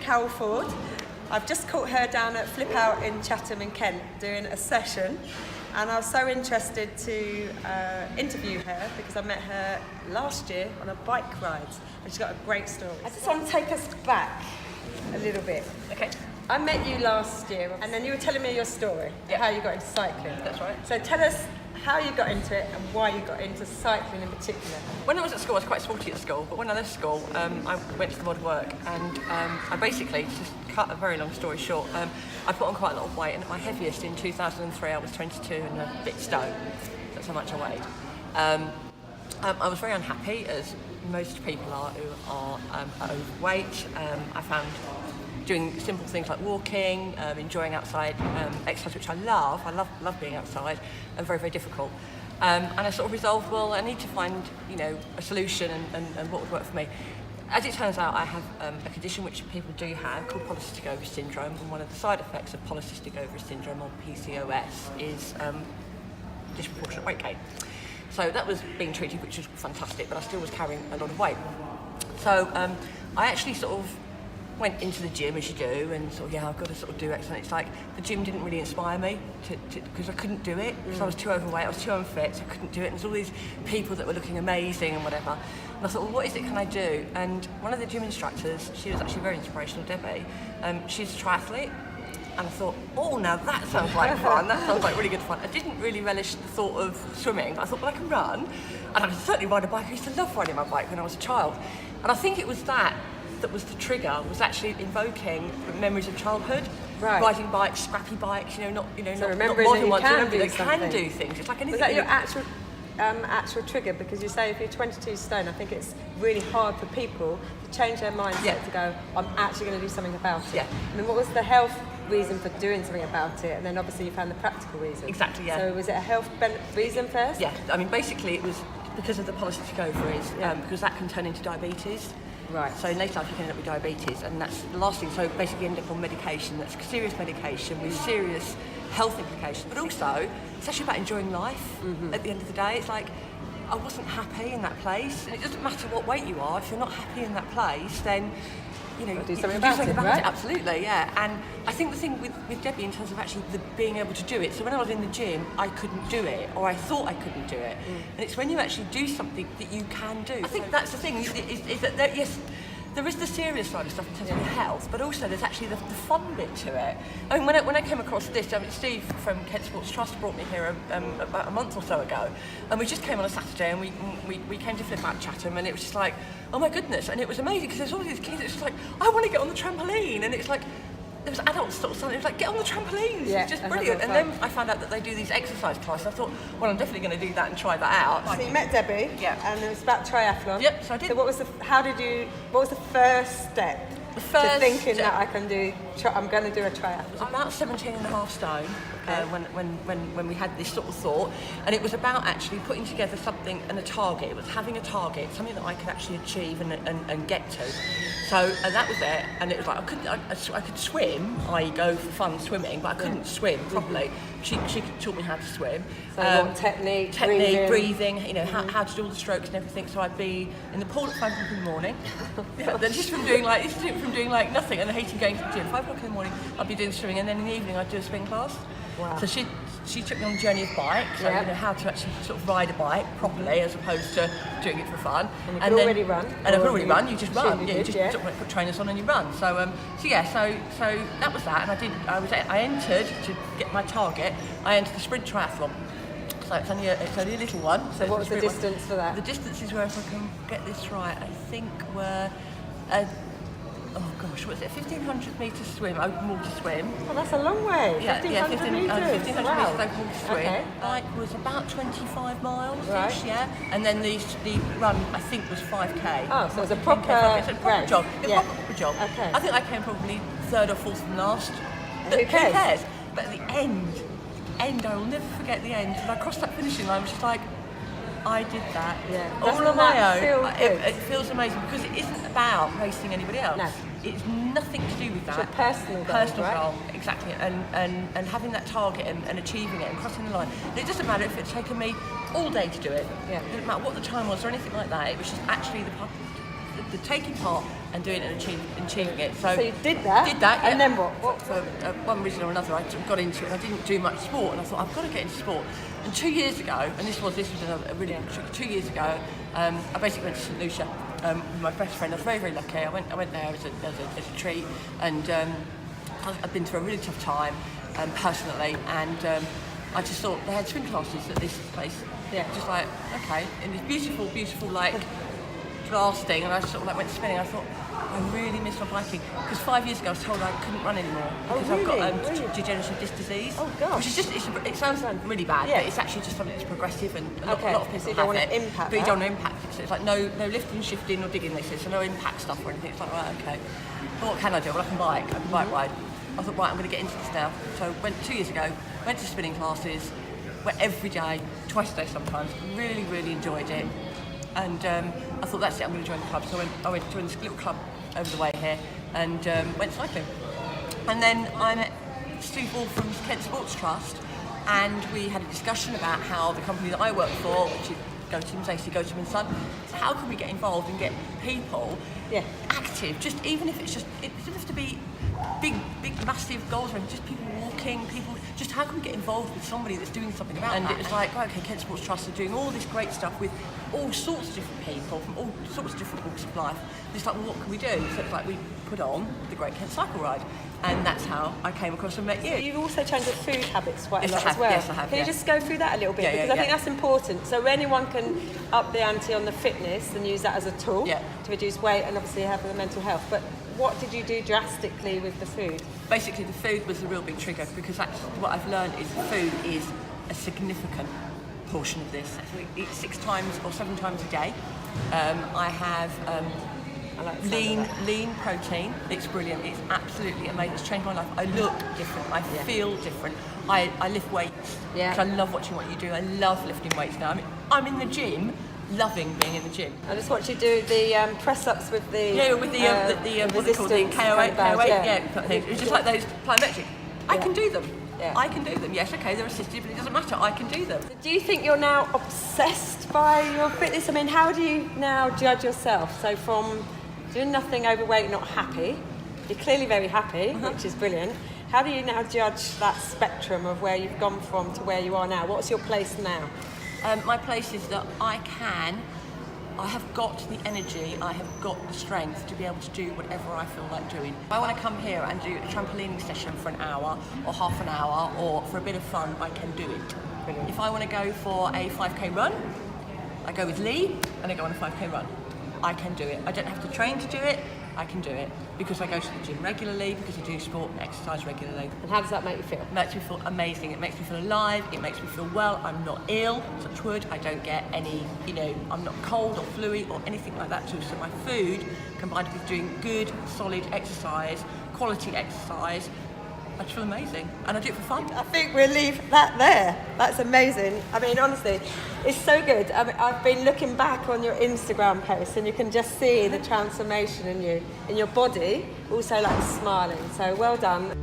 Carol Ford. I've just caught her down at Flip Out in Chatham in Kent doing a session, and I was so interested to interview her because I met her last year on a bike ride, and she's got a great story. I just want to take us back a little bit. Okay. I met you last year, and then you were telling me your story, how you got into cycling. That's right. So tell us how you got into it and why you got into cycling in particular. When I was at school, I was quite sporty at school, but when I left school, I went to the mod work, and I basically, just cut a very long story short, I put on quite a lot of weight, and at my heaviest in 2003, I was 22 and a bit stone. That's how much I weighed. I was very unhappy, as most people are who are overweight. I found doing simple things like walking, enjoying outside exercise, which I love being outside, and very, very difficult. And I sort of resolved, well, I need to find, a solution and what would work for me. As it turns out, I have a condition which people do have called polycystic ovary syndrome, and one of the side effects of polycystic ovary syndrome, or PCOS, is disproportionate weight gain. So that was being treated, which was fantastic, but I still was carrying a lot of weight. So I actually sort of went into the gym, as you do, and sort of, I've got to sort of do exercise. It's like the gym didn't really inspire me because I couldn't do it, because I was too overweight, I was too unfit, so I couldn't do it. And there's all these people that were looking amazing and whatever. And I thought, well, what is it can I do? And one of the gym instructors, she was actually very inspirational, Debbie. She's a triathlete. And I thought, oh, now that sounds like fun. That sounds like really good fun. I didn't really relish the thought of swimming. I thought, well, I can run. And I can certainly ride a bike. I used to love riding my bike when I was a child. And I think it was that was the trigger, was actually invoking memories of childhood. Right. Riding bikes, scrappy bikes, not remembering modern that ones. you They can can do do things. It's like anything. Was that your actual trigger? Because you say if you're 22 stone, I think it's really hard for people to change their mindset to go, I'm actually going to do something about it. Yeah. I mean, what was the health reason for doing something about it? And then obviously you found the practical reason. Exactly, yeah. So was it a health reason first? Yeah, I mean, basically it was because of the polycystic ovaries, because that can turn into diabetes. Right. So in later life you can end up with diabetes, and that's the last thing. So basically you end up on medication, that's serious medication with serious health implications, but also it's actually about enjoying life at the end of the day. It's like, I wasn't happy in that place, and it doesn't matter what weight you are, if you're not happy in that place, then you do something about it, right? Absolutely, yeah. And I think the thing with Debbie in terms of actually being able to do it, so when I was in the gym, I couldn't do it, or I thought I couldn't do it. And it's when you actually do something that you can do. I think that's the thing, is that yes, there is the serious side of stuff in terms of your health, but also there's actually the fun bit to it. I mean, when I came across this, Steve from Kent Sports Trust brought me here about a month or so ago, and we just came on a Saturday, and we came to Flip Out Chatham, and it was just like, oh my goodness, and it was amazing because there's all these kids. It's just like, I want to get on the trampoline, and it's like, there was adults sort of saying, it was like, get on the trampolines, it's just brilliant. And then I found out that they do these exercise classes. I thought, well, I'm definitely going to do that and try that out. So you met Debbie, and it was about triathlon. Yep, so I did. So what was the first step to thinking that I'm going to do a triathlon? I was about 17 and a half stone when we had this sort of thought, and it was about actually putting together something and a target. It was having a target, something that I could actually achieve and get to. So and that was it, and it was like I could swim, i.e. go for fun swimming, but I couldn't swim properly. She taught me how to swim. So technique, breathing, how to do all the strokes and everything. So I'd be in the pool at 5 o'clock in the morning. Then just from doing like nothing and hating going to the gym. 5 o'clock in the morning, I'd be doing swimming, and then in the evening I'd do a swim class. Wow. So she took me on a journey of bike, so how to actually sort of ride a bike properly as opposed to doing it for fun. And you could already run. And I could already run. You just run. You just sort of put trainers on and you run. So so that was that. And I entered to get my target. I entered the sprint triathlon. So it's only a little one. So what was the distance for that? The distances were, if I can get this right, I think were. What was it? 1,500 metres swim, open water swim. Oh, that's a long way. 1,500 metres. 1,500 wow. metres open water swim. Okay. Bike was about 25 miles-ish, right. And then the run, I think, was 5k. Oh, so it was a proper job. It was a proper job. Okay. I think I came probably third or fourth from last. Who cares? But at the end, I will never forget the end. When I crossed that finishing line, I was just like, I did that all on my own. It feels amazing because it isn't about racing anybody else. No. It's nothing to do with that. It's a personal goal, right? Goal, exactly. And having that target and achieving it and crossing the line. And it doesn't matter if it's taken me all day to do it. Yeah. It doesn't matter what the time was or anything like that. It was just actually the the taking part and doing it and achieving it. So you did that? Did that, yeah. And then what? For one reason or another, I got into it and I didn't do much sport, and I thought, I've got to get into sport. And 2 years ago, and this was a really tricky, 2 years ago, I basically went to St Lucia with my best friend. I was very, very lucky. I went there as a treat, and I've been through a really tough time personally, and I just thought they had swim classes at this place. Yeah. Just like, okay, in this beautiful, beautiful like glass thing, and I sort of like went spinning. I thought, I really miss my biking, because 5 years ago I was told I couldn't run anymore because I've got degenerative disc disease. Oh gosh. Which is just, it sounds really bad, but it's actually just something that's progressive, and a lot of people so you don't want have to it. impact But you that. don't want to impact it. So it's like no lifting, shifting or digging, they say, so no impact stuff or anything. It's like, right, okay. But what can I do? Well, I can bike ride. I thought, right, I'm going to get into this now. So 2 years ago, went to spinning classes, went every day, twice a day sometimes. Really, really enjoyed it. And I thought, that's it, I'm going to join the club. So I went to join this little club over the way here and went cycling. And then I met Steve Ball from Kent Sports Trust, and we had a discussion about how the company that I work for, which is AC Gotim and Son, so how can we get involved and get people active, just even if it's just, it doesn't have to be big, massive goals, or just people walking, just how can we get involved with somebody that's doing something about that? And it was like, okay, Kent Sports Trust are doing all this great stuff with all sorts of different people from all sorts of different walks of life. And it's like, well, what can we do? So it's like we put on the Great Kent Cycle Ride, and that's how I came across and met you. You've also changed your food habits quite a lot I have, as well. yes, I have, Can you just go through that a little bit? Because I think that's important. So anyone can up the ante on the fitness and use that as a tool to reduce weight and obviously have the mental health. But what did you do drastically with the food? Basically, the food was the real big trigger, because that's what I've learned is food is a significant portion of this. We eat 6 times or 7 times a day. I have I like the lean protein. It's brilliant. It's absolutely amazing. It's changed my life. I look different. I feel different. I lift weights. Because I love watching what you do. I love lifting weights now. I mean, I'm in the gym, loving being in the gym. I just watched you do the press-ups with the what's it called, the KO8, it's just like those plyometric. I can do them. I can do them. Yes, okay, they're assisted, but it doesn't matter. I can do them. Do you think you're now obsessed by your fitness? I mean, how do you now judge yourself? So from doing nothing, overweight, not happy, you're clearly very happy, which is brilliant. How do you now judge that spectrum of where you've gone from to where you are now? What's your place now? My place is that I have got the energy, I have got the strength to be able to do whatever I feel like doing. If I want to come here and do a trampolining session for an hour or half an hour or for a bit of fun, I can do it. Brilliant. If I want to go for a 5k run, I go with Lee and I go on a 5k run. I can do it. I don't have to train to do it. I can do it because I go to the gym regularly, because I do sport and exercise regularly. And how does that make you feel? It makes me feel amazing. It makes me feel alive. It makes me feel well. I'm not ill, touch wood. I don't get any, I'm not cold or fluey or anything like that too. So my food, combined with doing good, solid exercise, quality exercise, I feel amazing, and I do it for fun. I think we'll leave that there. That's amazing. I mean, honestly, it's so good. I mean, I've been looking back on your Instagram posts, and you can just see the transformation in you, in your body, also like smiling. So well done.